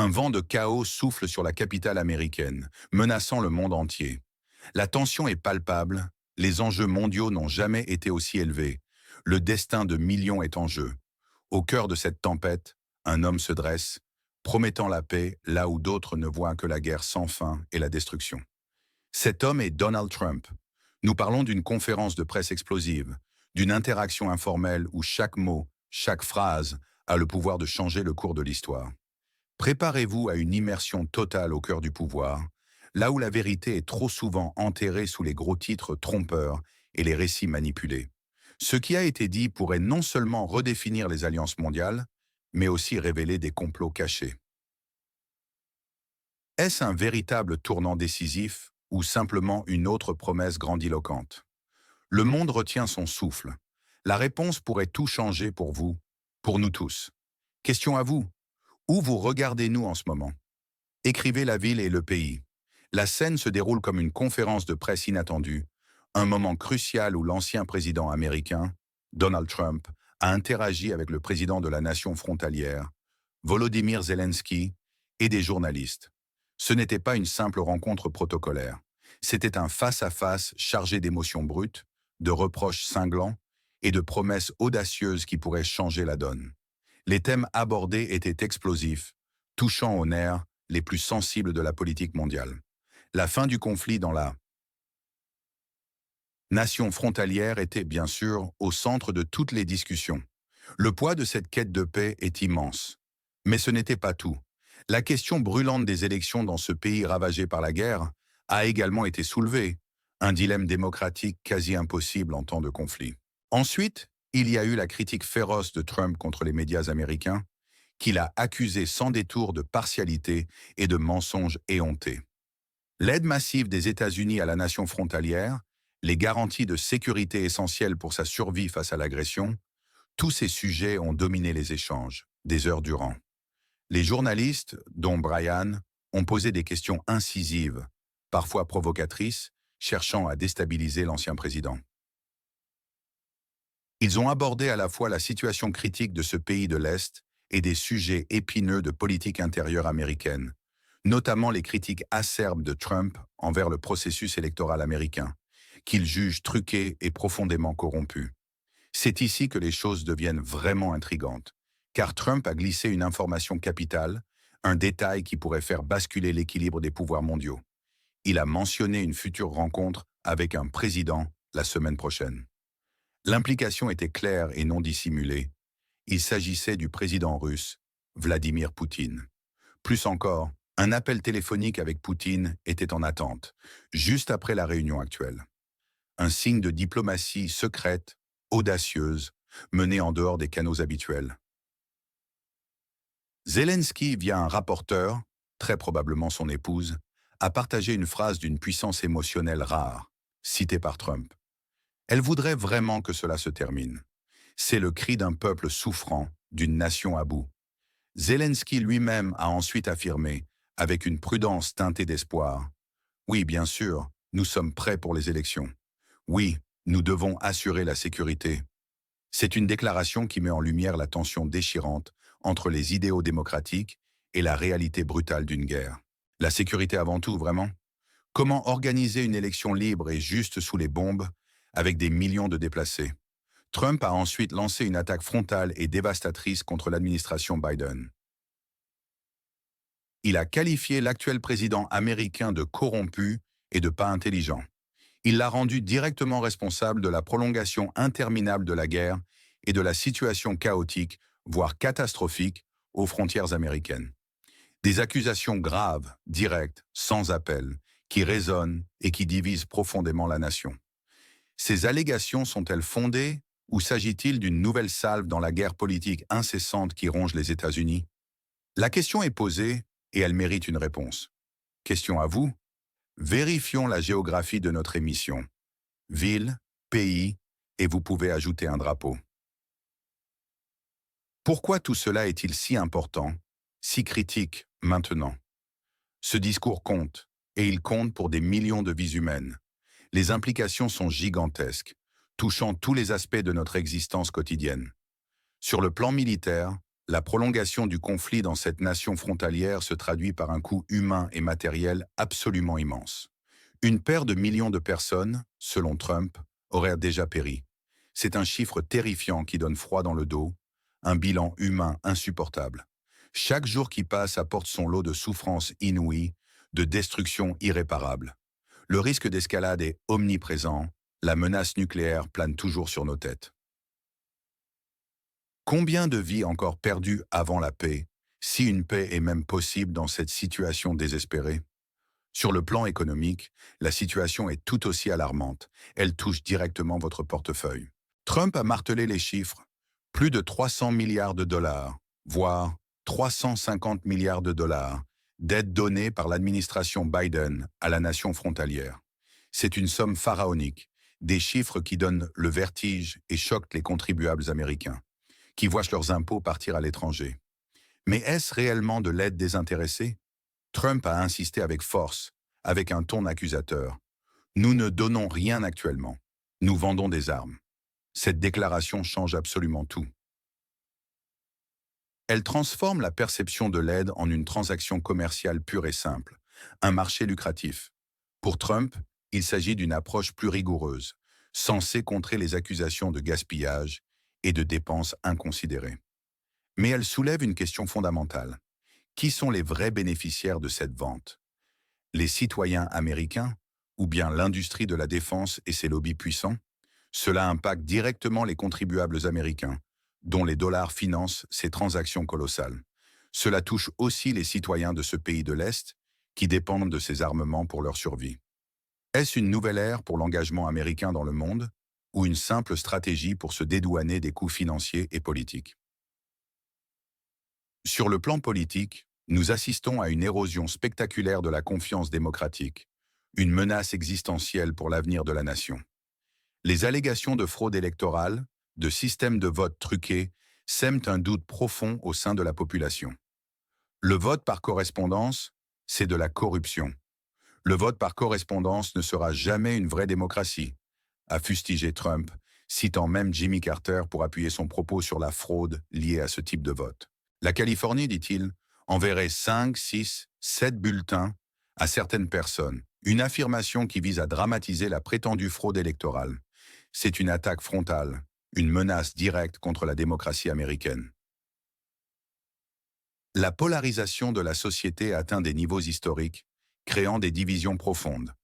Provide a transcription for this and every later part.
Un vent de chaos souffle sur la capitale américaine, menaçant le monde entier. La tension est palpable, les enjeux mondiaux n'ont jamais été aussi élevés. Le destin de millions est en jeu. Au cœur de cette tempête, un homme se dresse, promettant la paix là où d'autres ne voient que la guerre sans fin et la destruction. Cet homme est Donald Trump. Nous parlons d'une conférence de presse explosive, d'une interaction informelle où chaque mot, chaque phrase a le pouvoir de changer le cours de l'histoire. Préparez-vous à une immersion totale au cœur du pouvoir, là où la vérité est trop souvent enterrée sous les gros titres trompeurs et les récits manipulés. Ce qui a été dit pourrait non seulement redéfinir les alliances mondiales, mais aussi révéler des complots cachés. Est-ce un véritable tournant décisif ou simplement une autre promesse grandiloquente? Le monde retient son souffle. La réponse pourrait tout changer pour vous, pour nous tous. Question à vous. Où vous regardez-nous en ce moment? Écrivez la ville et le pays. La scène se déroule comme une conférence de presse inattendue, un moment crucial où l'ancien président américain, Donald Trump, a interagi avec le président de la nation frontalière, Volodymyr Zelensky, et des journalistes. Ce n'était pas une simple rencontre protocolaire. C'était un face-à-face chargé d'émotions brutes, de reproches cinglants et de promesses audacieuses qui pourraient changer la donne. Les thèmes abordés étaient explosifs, touchant aux nerfs les plus sensibles de la politique mondiale. La fin du conflit dans la nation frontalière était bien sûr au centre de toutes les discussions. Le poids de cette quête de paix est immense. Mais ce n'était pas tout. La question brûlante des élections dans ce pays ravagé par la guerre a également été soulevée, un dilemme démocratique quasi impossible en temps de conflit. Ensuite, il y a eu la critique féroce de Trump contre les médias américains, qu'il a accusé sans détour de partialité et de mensonges éhontés. L'aide massive des États-Unis à la nation frontalière, les garanties de sécurité essentielles pour sa survie face à l'agression, tous ces sujets ont dominé les échanges, des heures durant. Les journalistes, dont Brian, ont posé des questions incisives, parfois provocatrices, cherchant à déstabiliser l'ancien président. Ils ont abordé à la fois la situation critique de ce pays de l'Est et des sujets épineux de politique intérieure américaine, notamment les critiques acerbes de Trump envers le processus électoral américain, qu'il juge truqué et profondément corrompu. C'est ici que les choses deviennent vraiment intrigantes, car Trump a glissé une information capitale, un détail qui pourrait faire basculer l'équilibre des pouvoirs mondiaux. Il a mentionné une future rencontre avec un président la semaine prochaine. L'implication était claire et non dissimulée. Il s'agissait du président russe, Vladimir Poutine. Plus encore, un appel téléphonique avec Poutine était en attente, juste après la réunion actuelle. Un signe de diplomatie secrète, audacieuse, menée en dehors des canaux habituels. Zelensky, via un rapporteur, très probablement son épouse, a partagé une phrase d'une puissance émotionnelle rare, citée par Trump. Elle voudrait vraiment que cela se termine. C'est le cri d'un peuple souffrant, d'une nation à bout. Zelensky lui-même a ensuite affirmé, avec une prudence teintée d'espoir, « Oui, bien sûr, nous sommes prêts pour les élections. Oui, nous devons assurer la sécurité. » C'est une déclaration qui met en lumière la tension déchirante entre les idéaux démocratiques et la réalité brutale d'une guerre. La sécurité avant tout, vraiment? Comment organiser une élection libre et juste sous les bombes, avec des millions de déplacés? Trump a ensuite lancé une attaque frontale et dévastatrice contre l'administration Biden. Il a qualifié l'actuel président américain de corrompu et de pas intelligent. Il l'a rendu directement responsable de la prolongation interminable de la guerre et de la situation chaotique, voire catastrophique, aux frontières américaines. Des accusations graves, directes, sans appel, qui résonnent et qui divisent profondément la nation. Ces allégations sont-elles fondées ou s'agit-il d'une nouvelle salve dans la guerre politique incessante qui ronge les États-Unis? La question est posée et elle mérite une réponse. Question à vous. Vérifions la géographie de notre émission. Ville, pays, et vous pouvez ajouter un drapeau. Pourquoi tout cela est-il si important, si critique maintenant? Ce discours compte, et il compte pour des millions de vies humaines. Les implications sont gigantesques, touchant tous les aspects de notre existence quotidienne. Sur le plan militaire, la prolongation du conflit dans cette nation frontalière se traduit par un coût humain et matériel absolument immense. Une paire de millions de personnes, selon Trump, auraient déjà péri. C'est un chiffre terrifiant qui donne froid dans le dos, un bilan humain insupportable. Chaque jour qui passe apporte son lot de souffrances inouïes, de destruction irréparable. Le risque d'escalade est omniprésent, la menace nucléaire plane toujours sur nos têtes. Combien de vies encore perdues avant la paix, si une paix est même possible dans cette situation désespérée? Sur le plan économique, la situation est tout aussi alarmante. Elle touche directement votre portefeuille. Trump a martelé les chiffres. Plus de 300 milliards de dollars, voire 350 milliards de dollars, d'aides données par l'administration Biden à la nation frontalière. C'est une somme pharaonique, des chiffres qui donnent le vertige et choquent les contribuables américains, qui voient leurs impôts partir à l'étranger. Mais est-ce réellement de l'aide désintéressée? Trump a insisté avec force, avec un ton accusateur. Nous ne donnons rien actuellement. Nous vendons des armes. Cette déclaration change absolument tout. Elle transforme la perception de l'aide en une transaction commerciale pure et simple, un marché lucratif. Pour Trump, il s'agit d'une approche plus rigoureuse, censée contrer les accusations de gaspillage et de dépenses inconsidérées. Mais elle soulève une question fondamentale. Qui sont les vrais bénéficiaires de cette vente? Les citoyens américains ou bien l'industrie de la défense et ses lobbies puissants? Cela impacte directement les contribuables américains, dont les dollars financent ces transactions colossales. Cela touche aussi les citoyens de ce pays de l'Est, qui dépendent de ces armements pour leur survie. Est-ce une nouvelle ère pour l'engagement américain dans le monde, ou une simple stratégie pour se dédouaner des coûts financiers et politiques? Sur le plan politique, nous assistons à une érosion spectaculaire de la confiance démocratique, une menace existentielle pour l'avenir de la nation. Les allégations de fraude électorale, de systèmes de vote truqués, sèment un doute profond au sein de la population. Le vote par correspondance, c'est de la corruption. Le vote par correspondance ne sera jamais une vraie démocratie, a fustigé Trump, citant même Jimmy Carter pour appuyer son propos sur la fraude liée à ce type de vote. La Californie, dit-il, enverrait 5, 6, 7 bulletins à certaines personnes, une affirmation qui vise à dramatiser la prétendue fraude électorale. C'est une attaque frontale, une menace directe contre la démocratie américaine. La polarisation de la société atteint des niveaux historiques, créant des divisions profondes.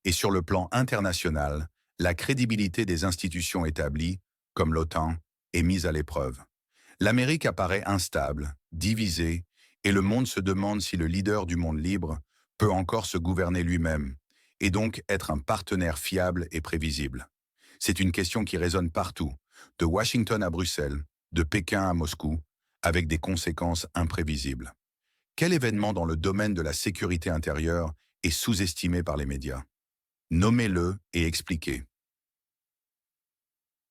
Et sur le plan international, la crédibilité des institutions établies, comme l'OTAN, est mise à l'épreuve. L'Amérique apparaît instable, divisée, et le monde se demande si le leader du monde libre peut encore se gouverner lui-même, et donc être un partenaire fiable et prévisible. C'est une question qui résonne partout, de Washington à Bruxelles, de Pékin à Moscou, avec des conséquences imprévisibles. Quel événement dans le domaine de la sécurité intérieure est sous-estimé par les médias? Nommez-le et expliquez.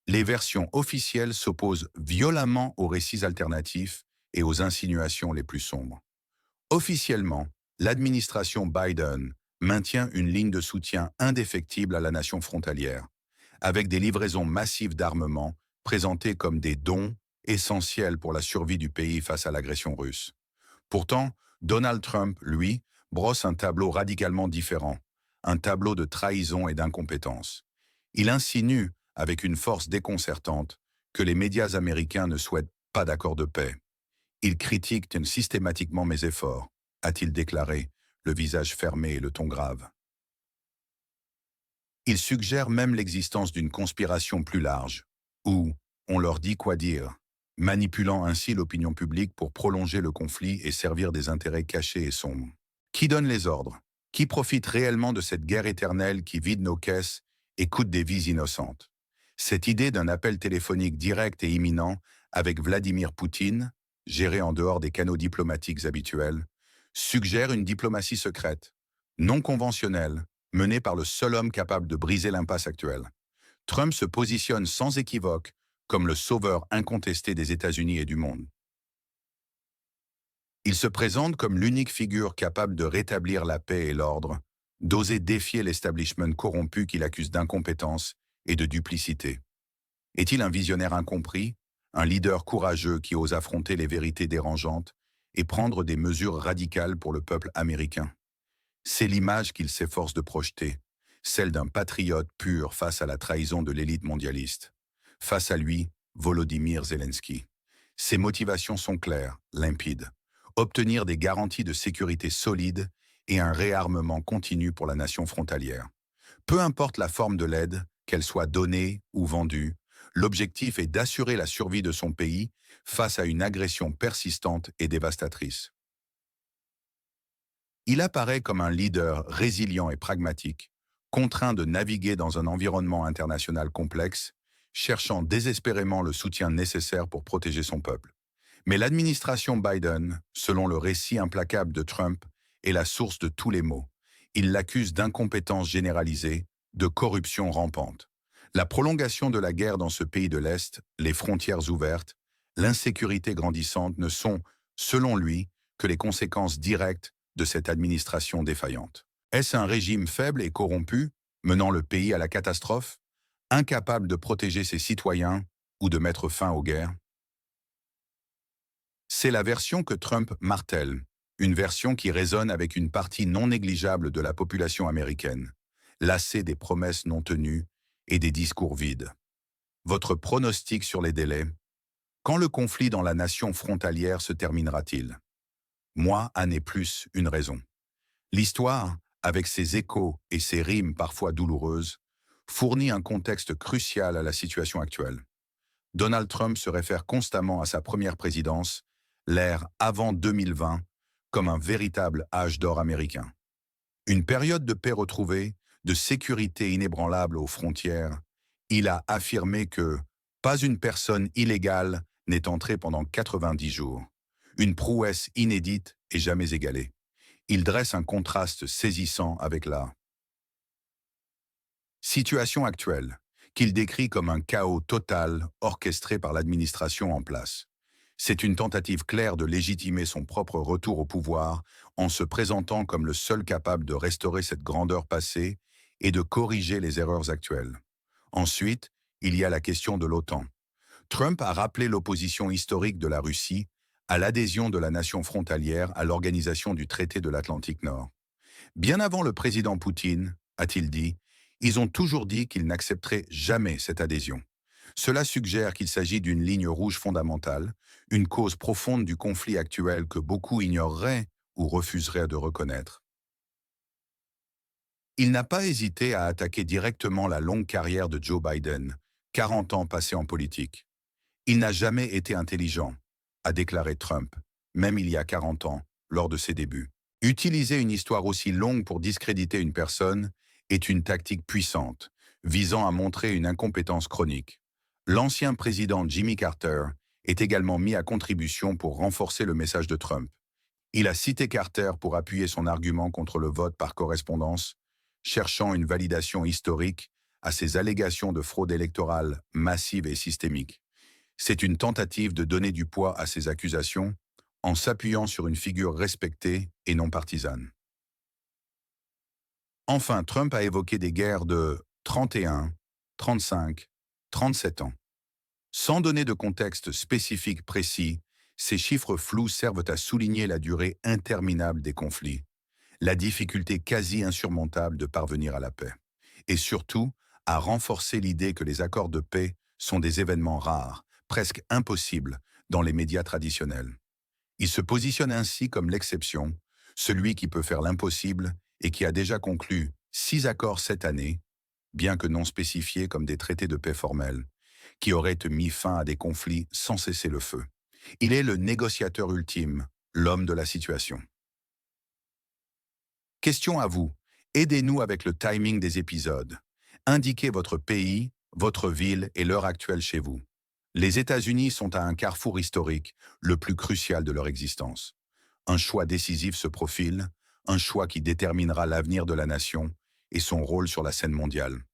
Les versions officielles s'opposent violemment aux récits alternatifs et aux insinuations les plus sombres. Officiellement, l'administration Biden maintient une ligne de soutien indéfectible à la nation frontalière, avec des livraisons massives d'armements présentées comme des dons essentiels pour la survie du pays face à l'agression russe. Pourtant, Donald Trump, lui, brosse un tableau radicalement différent, un tableau de trahison et d'incompétence. Il insinue, avec une force déconcertante, que les médias américains ne souhaitent pas d'accord de paix. Il critique systématiquement mes efforts, a-t-il déclaré, le visage fermé et le ton grave. Il suggère même l'existence d'une conspiration plus large, où on leur dit quoi dire, manipulant ainsi l'opinion publique pour prolonger le conflit et servir des intérêts cachés et sombres. Qui donne les ordres? Qui profite réellement de cette guerre éternelle qui vide nos caisses et coûte des vies innocentes? Cette idée d'un appel téléphonique direct et imminent avec Vladimir Poutine, géré en dehors des canaux diplomatiques habituels, suggère une diplomatie secrète, non conventionnelle, menée par le seul homme capable de briser l'impasse actuelle. Trump se positionne sans équivoque comme le sauveur incontesté des États-Unis et du monde. Il se présente comme l'unique figure capable de rétablir la paix et l'ordre, d'oser défier l'establishment corrompu qu'il accuse d'incompétence et de duplicité. Est-il un visionnaire incompris, un leader courageux qui ose affronter les vérités dérangeantes et prendre des mesures radicales pour le peuple américain. C'est l'image qu'il s'efforce de projeter, celle d'un patriote pur face à la trahison de l'élite mondialiste. Face à lui, Volodymyr Zelensky. Ses motivations sont claires, limpides. Obtenir des garanties de sécurité solides et un réarmement continu pour la nation frontalière. Peu importe la forme de l'aide, qu'elle soit donnée ou vendue, l'objectif est d'assurer la survie de son pays face à une agression persistante et dévastatrice. Il apparaît comme un leader résilient et pragmatique, contraint de naviguer dans un environnement international complexe, cherchant désespérément le soutien nécessaire pour protéger son peuple. Mais l'administration Biden, selon le récit implacable de Trump, est la source de tous les maux. Il l'accuse d'incompétence généralisée, de corruption rampante. La prolongation de la guerre dans ce pays de l'Est, les frontières ouvertes, l'insécurité grandissante ne sont, selon lui, que les conséquences directes de cette administration défaillante. Est-ce un régime faible et corrompu, menant le pays à la catastrophe, incapable de protéger ses citoyens ou de mettre fin aux guerres? C'est la version que Trump martèle, une version qui résonne avec une partie non négligeable de la population américaine, lassée des promesses non tenues et des discours vides. Votre pronostic sur les délais? Quand le conflit dans la nation frontalière se terminera-t-il? Moi, année plus, une raison. L'histoire, avec ses échos et ses rimes parfois douloureuses, fournit un contexte crucial à la situation actuelle. Donald Trump se réfère constamment à sa première présidence, l'ère avant 2020, comme un véritable âge d'or américain. Une période de paix retrouvée, de sécurité inébranlable aux frontières, il a affirmé que « pas une personne illégale n'est entrée pendant 90 jours ». Une prouesse inédite et jamais égalée. Il dresse un contraste saisissant avec la situation actuelle, qu'il décrit comme un chaos total orchestré par l'administration en place. C'est une tentative claire de légitimer son propre retour au pouvoir en se présentant comme le seul capable de restaurer cette grandeur passée et de corriger les erreurs actuelles. Ensuite, il y a la question de l'OTAN. Trump a rappelé l'opposition historique de la Russie à l'adhésion de la nation frontalière à l'organisation du traité de l'Atlantique Nord. Bien avant le président Poutine, a-t-il dit, ils ont toujours dit qu'ils n'accepteraient jamais cette adhésion. Cela suggère qu'il s'agit d'une ligne rouge fondamentale, une cause profonde du conflit actuel que beaucoup ignoreraient ou refuseraient de reconnaître. Il n'a pas hésité à attaquer directement la longue carrière de Joe Biden, 40 ans passés en politique. Il n'a jamais été intelligent, a déclaré Trump, même il y a 40 ans, lors de ses débuts. Utiliser une histoire aussi longue pour discréditer une personne est une tactique puissante, visant à montrer une incompétence chronique. L'ancien président Jimmy Carter est également mis à contribution pour renforcer le message de Trump. Il a cité Carter pour appuyer son argument contre le vote par correspondance, cherchant une validation historique à ses allégations de fraude électorale massive et systémique. C'est une tentative de donner du poids à ces accusations en s'appuyant sur une figure respectée et non partisane. Enfin, Trump a évoqué des guerres de 31, 35, 37 ans. Sans donner de contexte spécifique précis, ces chiffres flous servent à souligner la durée interminable des conflits, la difficulté quasi insurmontable de parvenir à la paix, et surtout à renforcer l'idée que les accords de paix sont des événements rares, presque impossibles dans les médias traditionnels. Il se positionne ainsi comme l'exception, celui qui peut faire l'impossible et qui a déjà conclu 6 accords cette année, bien que non spécifiés comme des traités de paix formels, qui auraient mis fin à des conflits sans cesser le feu. Il est le négociateur ultime, l'homme de la situation. Question à vous, aidez-nous avec le timing des épisodes. Indiquez votre pays, votre ville et l'heure actuelle chez vous. Les États-Unis sont à un carrefour historique, le plus crucial de leur existence. Un choix décisif se profile, un choix qui déterminera l'avenir de la nation et son rôle sur la scène mondiale.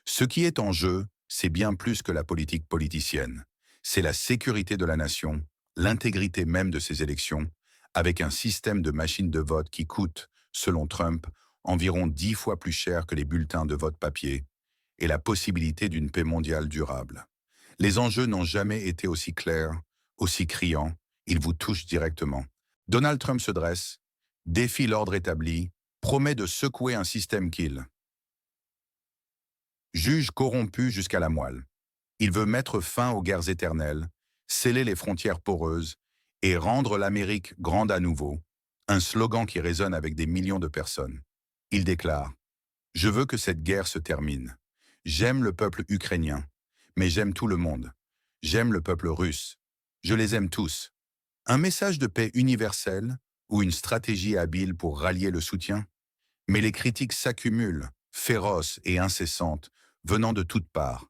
Ce qui est en jeu, c'est bien plus que la politique politicienne. C'est la sécurité de la nation, l'intégrité même de ses élections, avec un système de machines de vote qui coûte, selon Trump, environ 10 fois plus cher que les bulletins de vote papier, et la possibilité d'une paix mondiale durable. Les enjeux n'ont jamais été aussi clairs, aussi criants, ils vous touchent directement. Donald Trump se dresse, défie l'ordre établi, promet de secouer un système qu'il juge corrompu jusqu'à la moelle. Il veut mettre fin aux guerres éternelles, sceller les frontières poreuses et rendre l'Amérique grande à nouveau, un slogan qui résonne avec des millions de personnes. Il déclare: je veux que cette guerre se termine. J'aime le peuple ukrainien, mais j'aime tout le monde. J'aime le peuple russe. Je les aime tous. Un message de paix universel ou une stratégie habile pour rallier le soutien? Mais les critiques s'accumulent, féroces et incessantes, venant de toutes parts.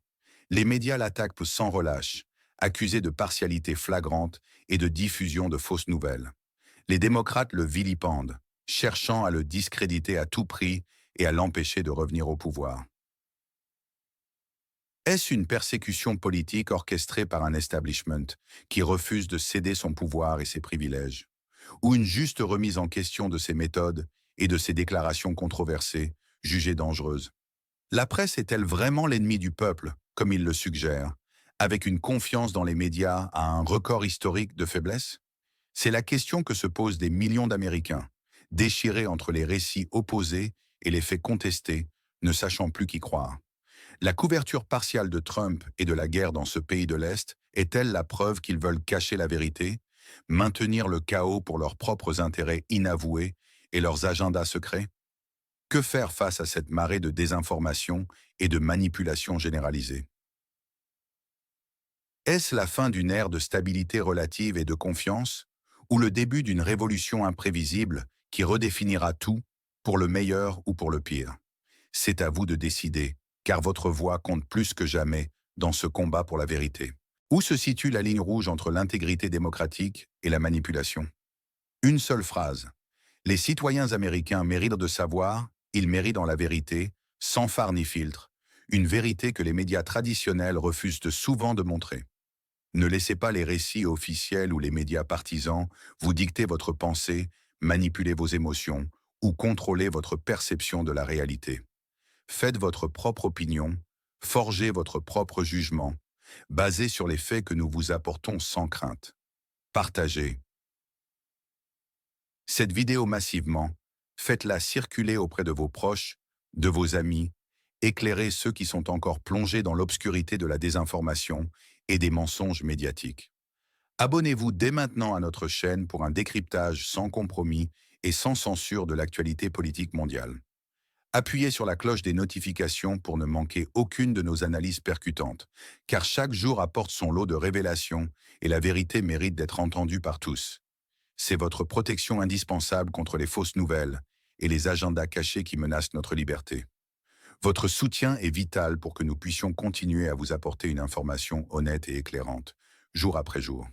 Les médias l'attaquent sans relâche, accusés de partialité flagrante et de diffusion de fausses nouvelles. Les démocrates le vilipendent, cherchant à le discréditer à tout prix et à l'empêcher de revenir au pouvoir. Est-ce une persécution politique orchestrée par un establishment qui refuse de céder son pouvoir et ses privilèges? Ou une juste remise en question de ses méthodes et de ses déclarations controversées, jugées dangereuses? La presse est-elle vraiment l'ennemi du peuple, comme il le suggère, avec une confiance dans les médias à un record historique de faiblesse? C'est la question que se posent des millions d'Américains, déchirés entre les récits opposés et les faits contestés, ne sachant plus qui croire. La couverture partiale de Trump et de la guerre dans ce pays de l'Est est-elle la preuve qu'ils veulent cacher la vérité, maintenir le chaos pour leurs propres intérêts inavoués et leurs agendas secrets? Que faire face à cette marée de désinformation et de manipulation généralisée? Est-ce la fin d'une ère de stabilité relative et de confiance, ou le début d'une révolution imprévisible qui redéfinira tout, pour le meilleur ou pour le pire? C'est à vous de décider, car votre voix compte plus que jamais dans ce combat pour la vérité. Où se situe la ligne rouge entre l'intégrité démocratique et la manipulation? Une seule phrase. Les citoyens américains méritent de savoir, ils méritent dans la vérité, sans phare ni filtre, une vérité que les médias traditionnels refusent souvent de montrer. Ne laissez pas les récits officiels ou les médias partisans vous dicter votre pensée, manipuler vos émotions ou contrôler votre perception de la réalité. Faites votre propre opinion, forgez votre propre jugement, basé sur les faits que nous vous apportons sans crainte. Partagez cette vidéo massivement, faites-la circuler auprès de vos proches, de vos amis, éclairez ceux qui sont encore plongés dans l'obscurité de la désinformation et des mensonges médiatiques. Abonnez-vous dès maintenant à notre chaîne pour un décryptage sans compromis et sans censure de l'actualité politique mondiale. Appuyez sur la cloche des notifications pour ne manquer aucune de nos analyses percutantes, car chaque jour apporte son lot de révélations et la vérité mérite d'être entendue par tous. C'est votre protection indispensable contre les fausses nouvelles et les agendas cachés qui menacent notre liberté. Votre soutien est vital pour que nous puissions continuer à vous apporter une information honnête et éclairante, jour après jour.